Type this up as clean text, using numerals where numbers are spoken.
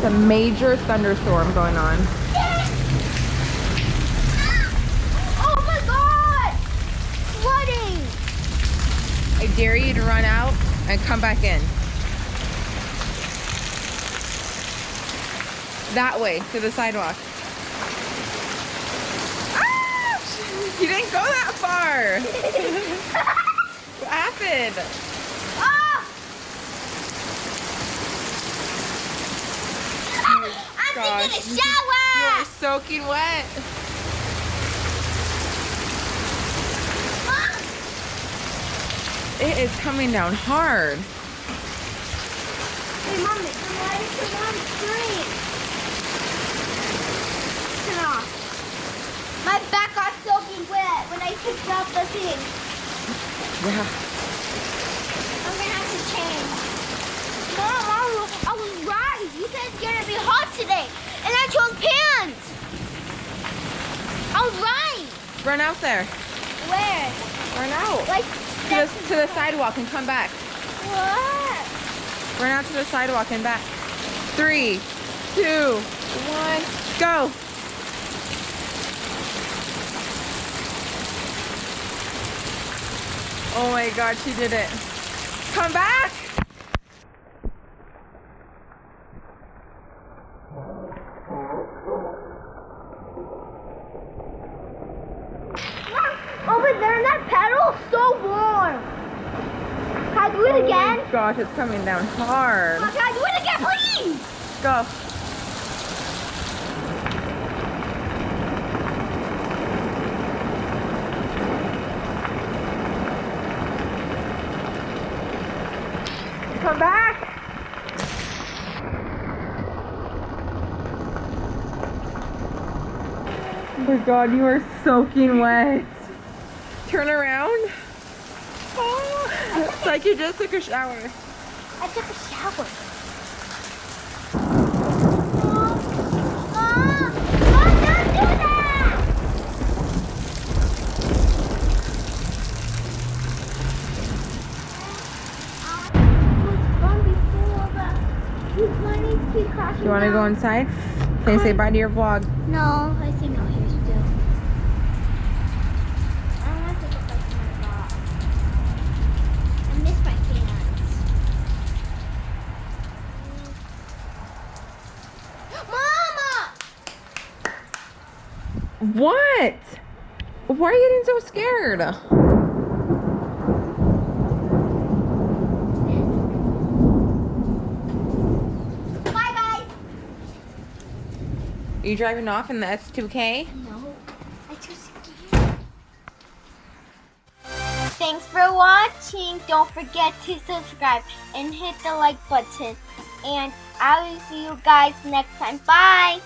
It's a major thunderstorm going on. Oh my God! Flooding! I dare you to run out and come back in. That way, to the sidewalk. Ah! You didn't go that far. What happened? Ah! I'm taking a shower! You're soaking wet. Ah! It is coming down hard. Hey, Mommy, why is the mom scream? Turn off. My back got soaking wet when I picked up the thing. Yeah. I'm gonna have to change. Mom, I was right. You said it's gonna be hot today, and I chose pants. I was right. Run out there. Where? Run out. Like To the sidewalk and come back. what? Run out to the sidewalk and back. 3, 2, 1, go. Oh my God, she did it. Come back. Over there in that pedal, so warm. Can I do it again? Oh my gosh, it's coming down hard. Can I do it again, please? Go. Come back. Oh my God, you are soaking wet. Turn around. Oh, it's like you just took a shower. I took a shower. Don't do that! You want to go inside? Can you say bye to your vlog? No, I think I'll here still. I don't want to take a bite from my vlog. I miss my pants. Mama! What? Why are you getting so scared? Bye, guys. Are you driving off in the S2K? No, I'm too scared. Thanks for watching. Don't forget to subscribe and hit the like button. And I will see you guys next time. Bye.